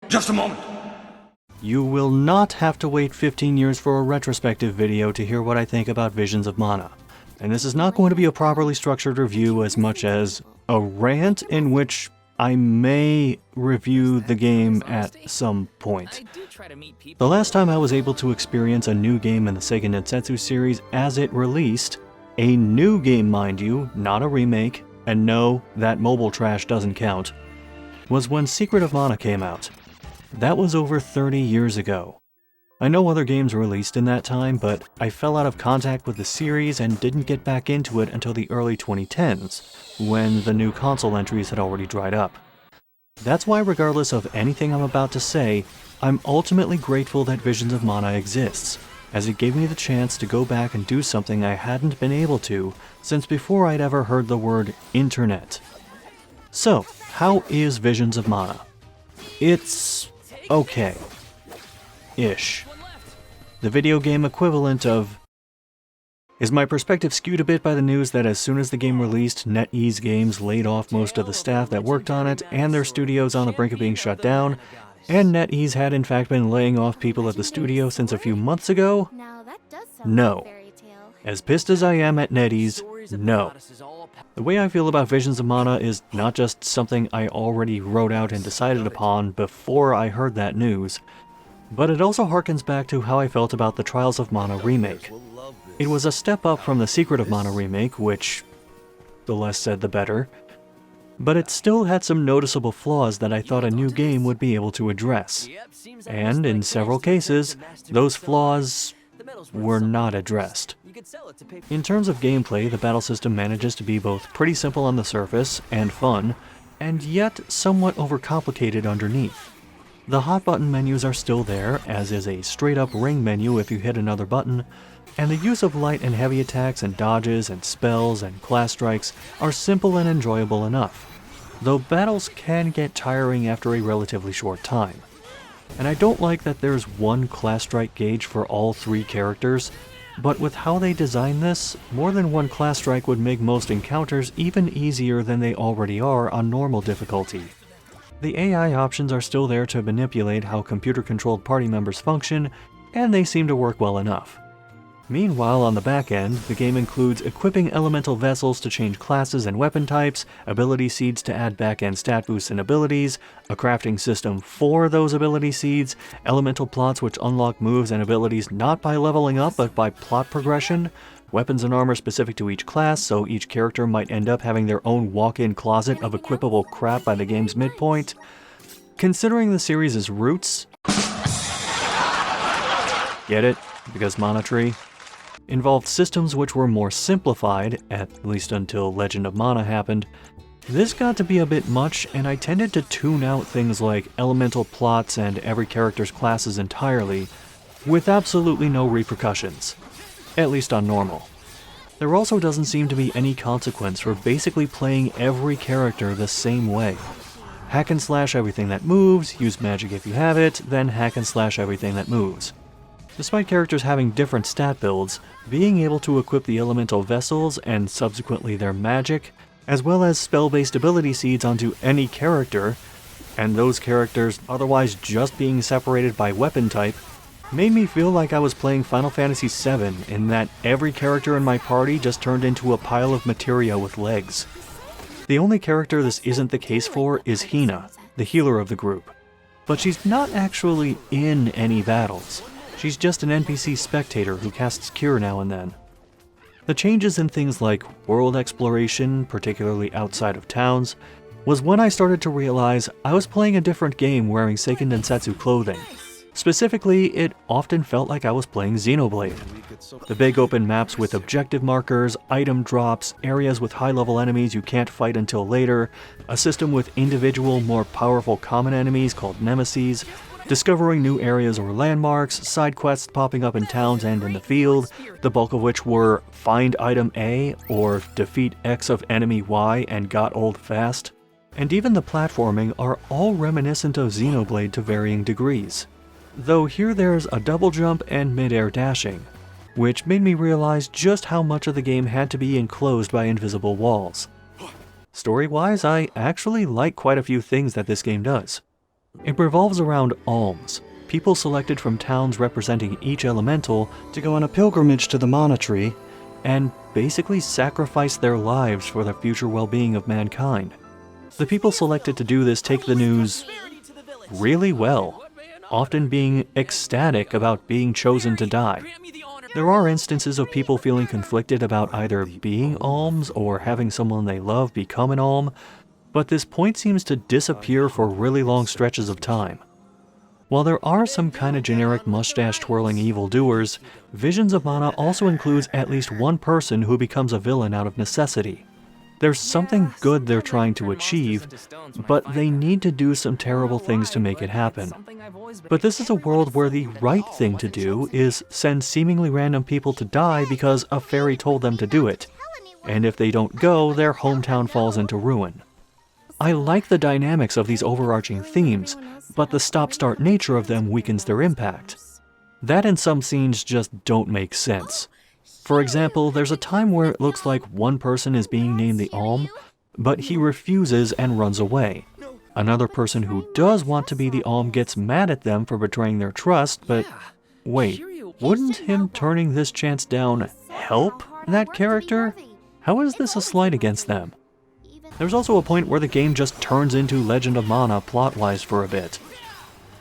Just a moment. You will not have to wait 15 years for a retrospective video to hear what I think about Visions of Mana. And this is not going to be a properly structured review as much as a rant in which I may review the game at some point. The last time I was able to experience a new game in the Sega Densetsu series as it released, a new game mind you, not a remake, and no, that mobile trash doesn't count, was when Secret of Mana came out. That was over 30 years ago. I know other games released in that time, but I fell out of contact with the series and didn't get back into it until the early 2010s, when the new console entries had already dried up. That's why, regardless of anything I'm about to say, I'm ultimately grateful that Visions of Mana exists, as it gave me the chance to go back and do something I hadn't been able to since before I'd ever heard the word internet. So, how is Visions of Mana? It's okay. Ish. The video game equivalent of... Is my perspective skewed a bit by the news that as soon as the game released, NetEase Games laid off most of the staff that worked on it, and their studio's on the brink of being shut down, and NetEase had in fact been laying off people at the studio since a few months ago? No. As pissed as I am at NetEase, no. The way I feel about Visions of Mana is not just something I already wrote out and decided upon before I heard that news, but it also harkens back to how I felt about the Trials of Mana remake. It was a step up from the Secret of Mana remake, which, the less said the better, but it still had some noticeable flaws that I thought a new game would be able to address. And in several cases, those flaws were not addressed. In terms of gameplay, the battle system manages to be both pretty simple on the surface and fun, and yet somewhat overcomplicated underneath. The hot button menus are still there, as is a straight-up ring menu if you hit another button, and the use of light and heavy attacks and dodges and spells and class strikes are simple and enjoyable enough, though battles can get tiring after a relatively short time. And I don't like that there's one class strike gauge for all three characters, but with how they design this, more than one class strike would make most encounters even easier than they already are on normal difficulty. The AI options are still there to manipulate how computer-controlled party members function, and they seem to work well enough. Meanwhile, on the back end, the game includes equipping elemental vessels to change classes and weapon types, ability seeds to add back-end stat boosts and abilities, a crafting system for those ability seeds, elemental plots which unlock moves and abilities not by leveling up but by plot progression, weapons and armor specific to each class, so each character might end up having their own walk-in closet of equipable crap by the game's midpoint. Considering the series' roots... Get it? Because Mana Tree? Involved systems which were more simplified, at least until Legend of Mana happened, this got to be a bit much, and I tended to tune out things like elemental plots and every character's classes entirely, with absolutely no repercussions. At least on normal. There also doesn't seem to be any consequence for basically playing every character the same way. Hack and slash everything that moves, use magic if you have it, then hack and slash everything that moves. Despite characters having different stat builds, being able to equip the elemental vessels and subsequently their magic, as well as spell-based ability seeds onto any character, and those characters otherwise just being separated by weapon type, made me feel like I was playing Final Fantasy VII in that every character in my party just turned into a pile of materia with legs. The only character this isn't the case for is Hina, the healer of the group, but she's not actually in any battles. She's just an NPC spectator who casts Cure now and then. The changes in things like world exploration, particularly outside of towns, was when I started to realize I was playing a different game wearing Seiken Densetsu clothing. Specifically, it often felt like I was playing Xenoblade. The big open maps with objective markers, item drops, areas with high-level enemies you can't fight until later, a system with individual, more powerful common enemies called nemesis, discovering new areas or landmarks, side quests popping up in towns and in the field, the bulk of which were find item A or defeat X of enemy Y and got old fast. And even the platforming are all reminiscent of Xenoblade to varying degrees. Though here there's a double jump and mid-air dashing, which made me realize just how much of the game had to be enclosed by invisible walls. Story-wise, I actually like quite a few things that this game does. It revolves around alms, people selected from towns representing each elemental to go on a pilgrimage to the mana tree and basically sacrifice their lives for the future well-being of mankind. The people selected to do this take the news really well, often being ecstatic about being chosen to die. There are instances of people feeling conflicted about either being alms or having someone they love become an alm, but this point seems to disappear for really long stretches of time. While there are some kind of generic mustache-twirling evildoers, Visions of Mana also includes at least one person who becomes a villain out of necessity. There's something good they're trying to achieve, but they need to do some terrible things to make it happen. But this is a world where the right thing to do is send seemingly random people to die because a fairy told them to do it, and if they don't go, their hometown falls into ruin. I like the dynamics of these overarching themes, but the stop-start nature of them weakens their impact. That and some scenes just don't make sense. For example, there's a time where it looks like one person is being named the Alm, but he refuses and runs away. Another person who does want to be the Alm gets mad at them for betraying their trust, but wait, wouldn't him turning this chance down help that character? How is this a slight against them? There's also a point where the game just turns into Legend of Mana plot-wise for a bit.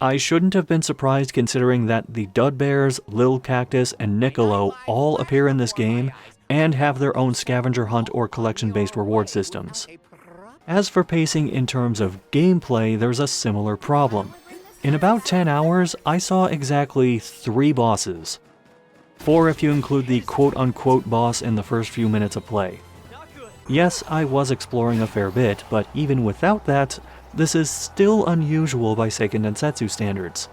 I shouldn't have been surprised considering that the Dudbears, Lil Cactus, and Niccolo all appear in this game and have their own scavenger hunt or collection-based reward systems. As for pacing in terms of gameplay, there's a similar problem. In about 10 hours, I saw exactly 3 bosses. 4 if you include the quote-unquote boss in the first few minutes of play. Yes, I was exploring a fair bit, but even without that, this is still unusual by Seiken Densetsu standards.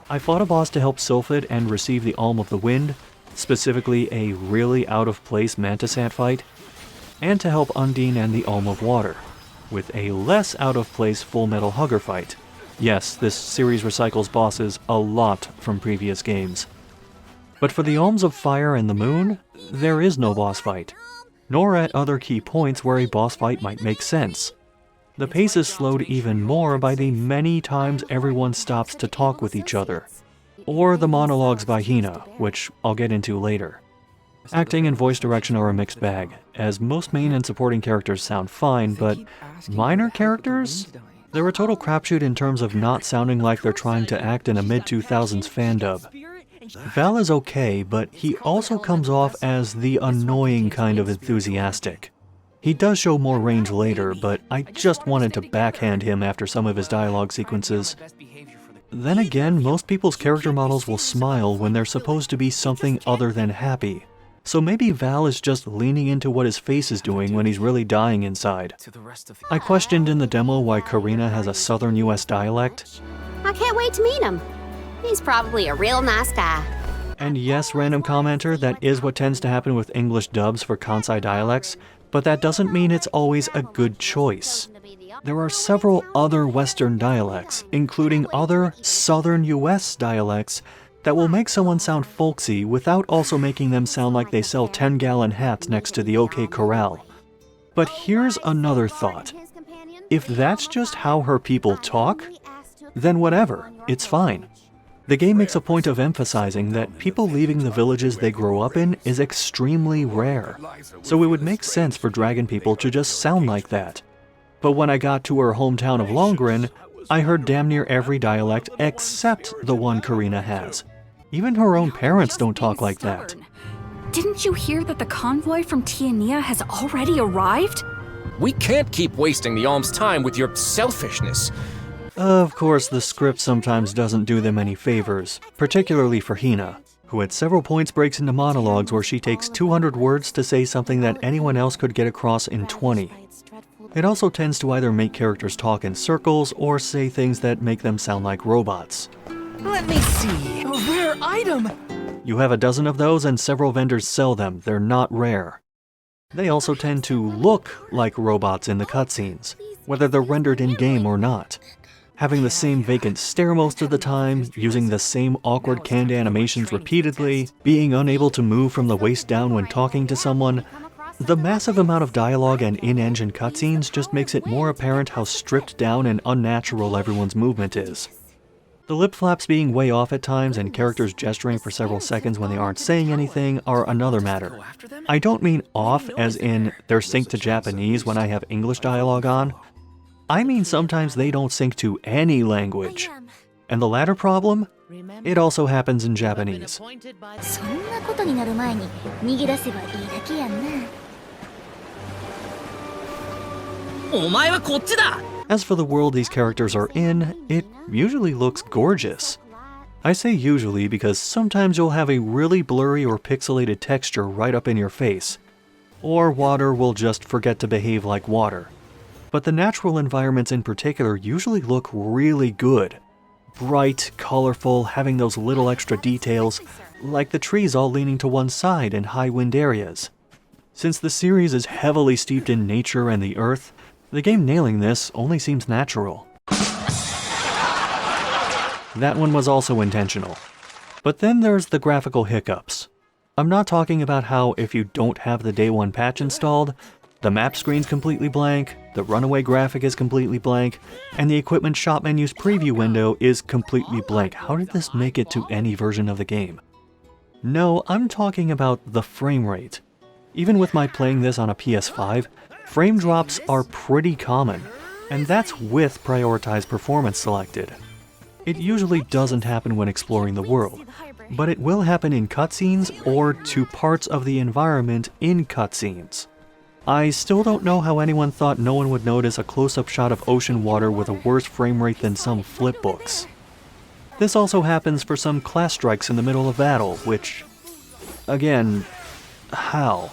I fought a boss to help Sylphid and receive the Alm of the Wind, specifically a really out-of-place Mantisant fight, and to help Undine and the Alm of Water, with a less out-of-place Full Metal Hugger fight. Yes, this series recycles bosses a lot from previous games. But for the Alms of Fire and the Moon, there is no boss fight, nor at other key points where a boss fight might make sense. The pace is slowed even more by the many times everyone stops to talk with each other, or the monologues by Hina, which I'll get into later. Acting and voice direction are a mixed bag, as most main and supporting characters sound fine, but minor characters? They're a total crapshoot in terms of not sounding like they're trying to act in a mid-2000s fan dub. Val is okay, but he also comes off as the annoying kind of enthusiastic. He does show more range later, but I just wanted to backhand him after some of his dialogue sequences. Then again, most people's character models will smile when they're supposed to be something other than happy. So maybe Val is just leaning into what his face is doing when he's really dying inside. I questioned in the demo why Karina has a southern US dialect. I can't wait to meet him. He's probably a real nice guy. And yes, random commenter, that is what tends to happen with English dubs for Kansai dialects, but that doesn't mean it's always a good choice. There are several other Western dialects, including other Southern US dialects, that will make someone sound folksy without also making them sound like they sell 10-gallon hats next to the OK Corral. But here's another thought. If that's just how her people talk, then whatever, it's fine. The game makes a point of emphasizing that people leaving the villages they grow up in is extremely rare, so it would make sense for dragon people to just sound like that. But when I got to her hometown of Longren, I heard damn near every dialect except the one Karina has. Even her own parents don't talk like that. Didn't you hear that the convoy from Tiania has already arrived? We can't keep wasting the Alm's time with your selfishness. Of course, the script sometimes doesn't do them any favors, particularly for Hina, who at several points breaks into monologues where she takes 200 words to say something that anyone else could get across in 20. It also tends to either make characters talk in circles or say things that make them sound like robots. Let me see. A rare item! You have a dozen of those and several vendors sell them. They're not rare. They also tend to look like robots in the cutscenes, whether they're rendered in-game or not. Having the same vacant stare most of the time, using the same awkward canned animations repeatedly, being unable to move from the waist down when talking to someone, The massive amount of dialogue and in-engine cutscenes just makes it more apparent how stripped down and unnatural everyone's movement is. The lip flaps being way off at times and characters gesturing for several seconds when they aren't saying anything are another matter. I don't mean off as in they're synced to Japanese when I have English dialogue on. I mean sometimes they don't sync to any language. And the latter problem? It also happens in Japanese. そんなことになる前に逃げ出せばいいだけやんな。お前はこっちだ。 As for the world these characters are in, it usually looks gorgeous. I say usually because sometimes you'll have a really blurry or pixelated texture right up in your face. Or water will just forget to behave like water. But the natural environments in particular usually look really good. Bright, colorful, having those little extra details, like the trees all leaning to one side in high wind areas. Since the series is heavily steeped in nature and the earth, the game nailing this only seems natural. That one was also intentional. But then there's the graphical hiccups. I'm not talking about how if you don't have the day one patch installed, the map screen's completely blank, the runaway graphic is completely blank, and the equipment shop menu's preview window is completely blank. How did this make it to any version of the game? No, I'm talking about the frame rate. Even with my playing this on a PS5, frame drops are pretty common, and that's with prioritized performance selected. It usually doesn't happen when exploring the world, but it will happen in cutscenes or to parts of the environment in cutscenes. I still don't know how anyone thought no one would notice a close-up shot of ocean water with a worse frame rate than some flipbooks. This also happens for some class strikes in the middle of battle, which, again, how?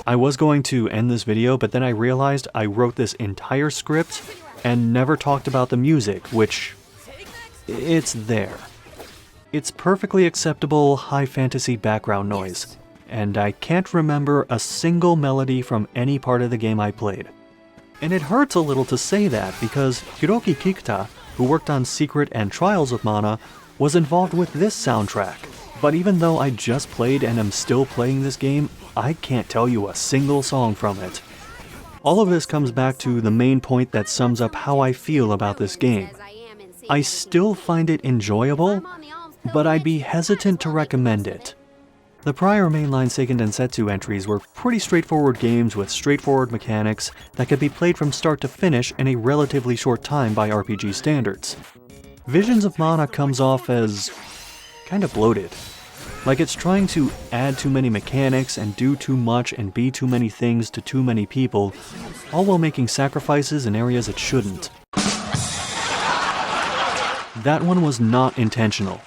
I was going to end this video, but then I realized I wrote this entire script and never talked about the music, which, it's there. It's perfectly acceptable high fantasy background noise, and I can't remember a single melody from any part of the game I played. And it hurts a little to say that because Hiroki Kikuta, who worked on Secret and Trials of Mana, was involved with this soundtrack. But even though I just played and am still playing this game, I can't tell you a single song from it. All of this comes back to the main point that sums up how I feel about this game. I still find it enjoyable, but I'd be hesitant to recommend it. The prior mainline Seiken Densetsu entries were pretty straightforward games with straightforward mechanics that could be played from start to finish in a relatively short time by RPG standards. Visions of Mana comes off as kinda bloated. Like it's trying to add too many mechanics and do too much and be too many things to too many people, all while making sacrifices in areas it shouldn't. That one was not intentional.